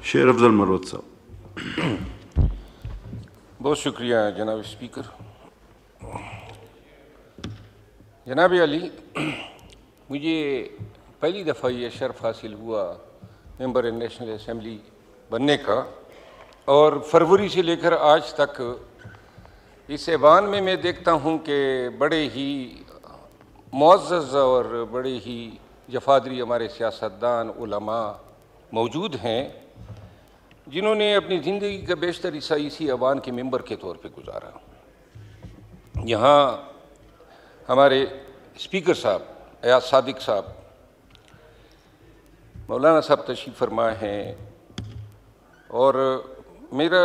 शेर अफजल मरोत साहब। बहुत शुक्रिया जनाब स्पीकर। जनाब अली, मुझे पहली दफ़ा ये शर्फ हासिल हुआ मेंबर नेशनल असम्बली बनने का, और फरवरी से लेकर आज तक इस ऐवान में मैं देखता हूँ कि बड़े ही मुअज़्ज़ज़ और बड़े ही जफादरी हमारे सियासतदान उलमा मौजूद हैं, जिन्होंने अपनी ज़िंदगी का बेशतर हिस्सा इसी ऐवान के मेंबर के तौर पे गुजारा। यहाँ हमारे स्पीकर साहब अयाज सादिक साहब, मौलाना साहब तशरीफ़ फरमा हैं, और मेरा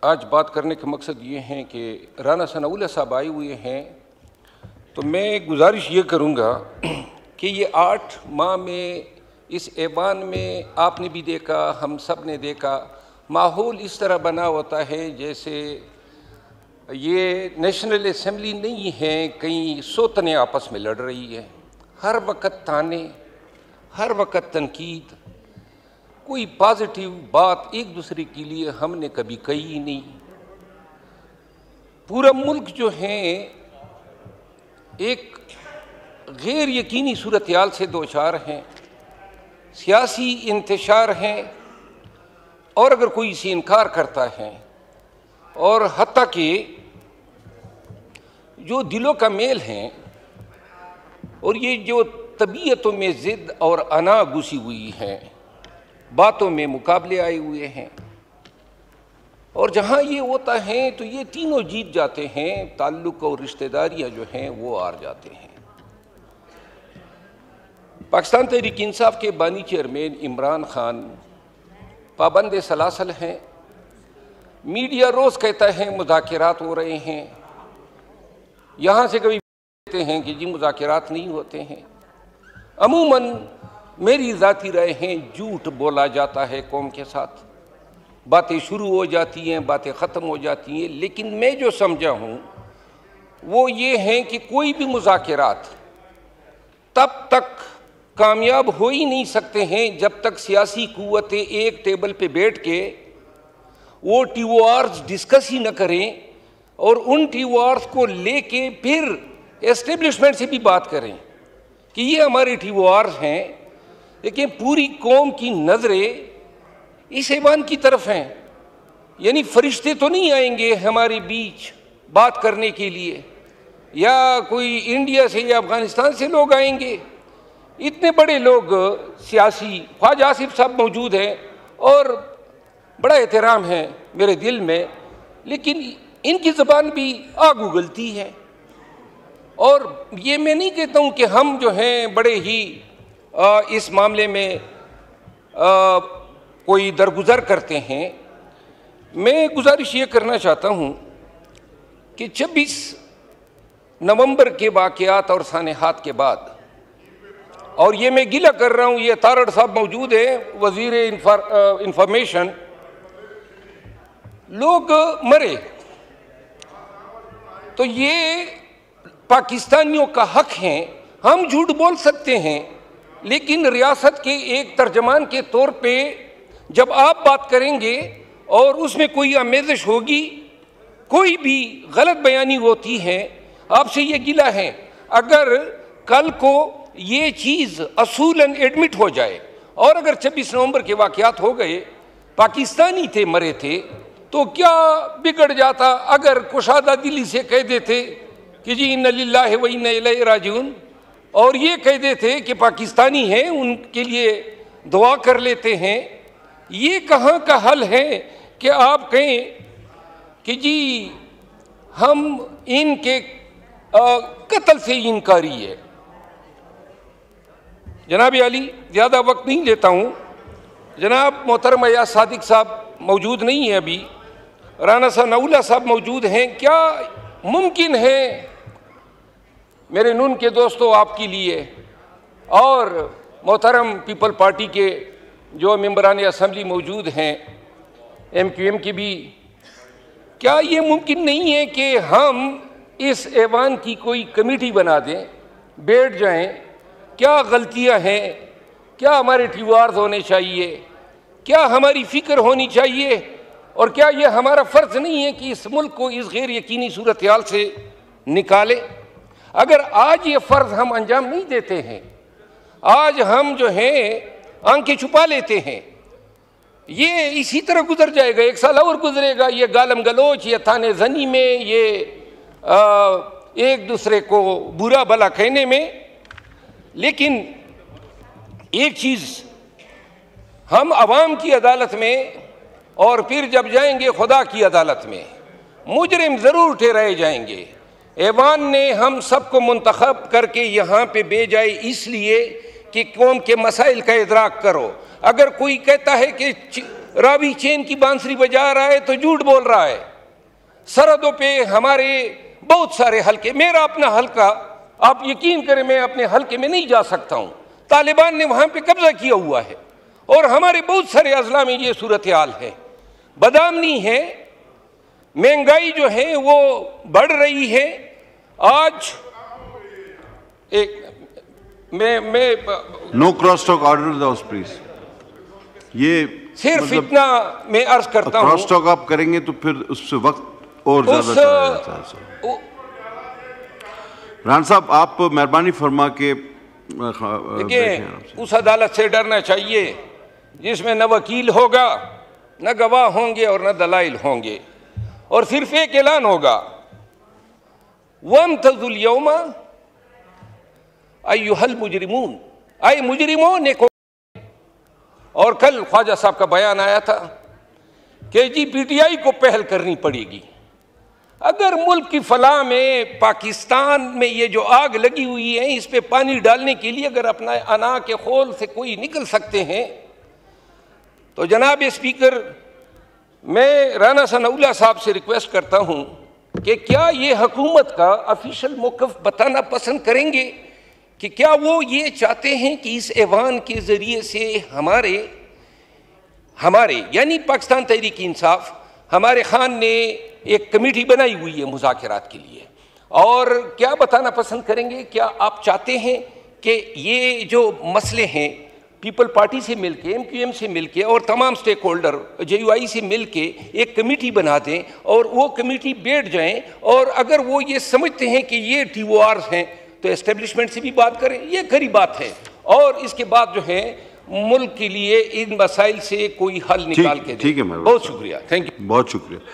आज बात करने का मकसद ये है कि राना सनाउल्लाह साहब आए हुए हैं, तो मैं गुजारिश ये करूँगा कि ये 8 माह में इस ऐवान में आपने भी देखा, हम सब ने देखा, माहौल इस तरह बना होता है जैसे ये नेशनल असम्बली नहीं है, कई सोतने आपस में लड़ रही है। हर वक्त ताने, हर वक्त तनकीद, कोई पॉजिटिव बात एक दूसरे के लिए हमने कभी कही ही नहीं। पूरा मुल्क जो है एक गैर यकीनी सूरत हाल से दोचार हैं, सियासी इंतशार हैं, और अगर कोई इसे इनकार करता है, और हत्ता कि जो दिलों का मेल है और ये जो तबीयतों में ज़िद और अना घुसी हुई है, बातों में मुकाबले आए हुए हैं, और जहाँ ये होता है तो ये तीनों जीत जाते हैं, ताल्लुक़ और रिश्तेदारियाँ जो हैं वो हार जाते हैं। पाकिस्तान तहरीक इंसाफ के बानी चेयरमैन इमरान खान पाबंद सलासल हैं। मीडिया रोज़ कहता है मुज़ाकिरात हो रहे हैं, यहाँ से कभी कहते हैं कि जी मुज़ाकिरात नहीं होते हैं। अमूमन मेरी ज़ाती राय है, झूठ बोला जाता है कौम के साथ, बातें शुरू हो जाती हैं, बातें ख़त्म हो जाती हैं, लेकिन मैं जो समझा हूँ वो ये है कि कोई भी मुज़ाकिरात तब तक कामयाब हो ही नहीं सकते हैं जब तक सियासी कुव्वतें एक टेबल पे बैठ के वो टीओआर्स डिस्कस ही न करें, और उन टीओआर्स को लेके फिर एस्टेब्लिशमेंट से भी बात करें कि ये हमारे टीओआर्स हैं, लेकिन पूरी कौम की नज़रें इस ऐवान की तरफ हैं। यानी फरिश्ते तो नहीं आएंगे हमारे बीच बात करने के लिए, या कोई इंडिया से या अफ़गानिस्तान से लोग आएंगे। इतने बड़े लोग सियासी, ख्वाजा आसिफ साहब मौजूद हैं और बड़ा एहतराम है मेरे दिल में, लेकिन इनकी ज़बान भी आग उगलती है। और ये मैं नहीं कहता हूँ कि हम जो हैं बड़े ही इस मामले में कोई दरगुजर करते हैं। मैं गुजारिश ये करना चाहता हूँ कि 26 नवंबर के वाक़यात और सानेहात के बाद, और ये मैं गिला कर रहा हूँ, ये तारड़ साहब मौजूद है, वज़ीर इंफॉर्मेशन, लोग मरे तो ये पाकिस्तानियों का हक है, हम झूठ बोल सकते हैं, लेकिन रियासत के एक तर्जमान के तौर पे जब आप बात करेंगे और उसमें कोई आमेज़श होगी, कोई भी गलत बयानी होती है, आपसे ये गिला है। अगर कल को ये चीज़ असूलन एडमिट हो जाए और अगर 26 नवंबर के वाक़यात हो गए, पाकिस्तानी थे मरे थे, तो क्या बिगड़ जाता अगर कुशादा दिली से कह देते कि जी इन्ना लिल्लाहि व इन्ना इलैहि राजिऊन, और ये कह देते कि पाकिस्तानी हैं उनके लिए दुआ कर लेते हैं। ये कहाँ का हल है कि आप कहें कि जी हम इनके कत्ल से इनकारी है। जनाब अली, ज़्यादा वक्त नहीं लेता हूँ। जनाब मोहतरम अयाज सादिक साहब मौजूद नहीं है अभी, राना सनाउल्लाह साहब मौजूद हैं। क्या मुमकिन है मेरे नून के दोस्तों आपके लिए और मोहतरम पीपल पार्टी के जो मेंबरान असम्बली मौजूद हैं, MQM के भी, क्या ये मुमकिन नहीं है कि हम इस ऐवान की कोई कमेटी बना दें, बैठ जाएं, क्या गलतियां हैं, क्या हमारे टीओआर्स होने चाहिए, क्या हमारी फिक्र होनी चाहिए और क्या ये हमारा फ़र्ज़ नहीं है कि इस मुल्क को इस गैर यकीनी सूरत हाल से निकाले? अगर आज ये फ़र्ज़ हम अंजाम नहीं देते हैं, आज हम जो हैं आंखें छुपा लेते हैं, ये इसी तरह गुजर जाएगा, एक साल और गुजरेगा ये गालम गलोच, ये थाने जनी में, ये एक दूसरे को बुरा भला कहने में। लेकिन एक चीज़, हम अवाम की अदालत में और फिर जब जाएंगे खुदा की अदालत में, मुजरिम ज़रूर ठहराए जाएंगे। ऐवान ने हम सबको मुंतखब करके यहाँ पे भेजा है इसलिए कि कौम के मसाइल का इदराक करो। अगर कोई कहता है कि रावी चैन की बांसुरी बजा रहा है तो झूठ बोल रहा है। सरहदों पे हमारे बहुत सारे हल्के, मेरा अपना हल्का, आप यकीन करें मैं अपने हल्के में नहीं जा सकता हूँ, तालिबान ने वहाँ पे कब्जा किया हुआ है और हमारे बहुत सारे अजला में ये सूरत हाल है। बदामनी है, महंगाई जो है वो बढ़ रही है। आज एक मैं no cross talk order the house please. ये सिर्फ मतलब इतना मैं अर्ज करता हूँ, क्रॉस टॉक आप करेंगे तो फिर उससे वक्त और ज्यादा चला जाता है। राना साहब आप मेहरबानी फरमा के उस अदालत से डरना चाहिए जिसमें न वकील होगा, न गवाह होंगे और न दलाइल होंगे, और सिर्फ एक ऐलान होगा, वम्तज़ुल यौमा अय्युहल मुजरिमून, आए मुजरिमों ने को। और कल ख्वाजा साहब का बयान आया था कि जी पीटीआई को पहल करनी पड़ेगी। अगर मुल्क की फलाह में, पाकिस्तान में ये जो आग लगी हुई है, इस पे पानी डालने के लिए अगर अपना अना के खोल से कोई निकल सकते हैं तो जनाब स्पीकर, मैं राना सनाउल्लाह साहब से रिक्वेस्ट करता हूँ कि क्या ये हुकूमत का ऑफिशियल मौक़िफ़ बताना पसंद करेंगे कि क्या वो ये चाहते हैं कि इस ऐवान के ज़रिए से हमारे यानी पाकिस्तान तहरीक इंसाफ, हमारे खान ने एक कमेटी बनाई हुई है मुज़ाकरात के लिए, और क्या बताना पसंद करेंगे, क्या आप चाहते हैं कि ये जो मसले हैं पीपल पार्टी से मिलके, MQM से मिलके और तमाम स्टेक होल्डर JUI से मिलके एक कमेटी बना दें और वो कमेटी बैठ जाएं, और अगर वो ये समझते हैं कि ये TORs हैं तो एस्टेब्लिशमेंट से भी बात करें, ये खरी बात है, और इसके बाद जो है मुल्क के लिए इन मसाइल से कोई हल निकाल के दें। ठीक है, बहुत शुक्रिया, थैंक यू। बहुत शुक्रिया।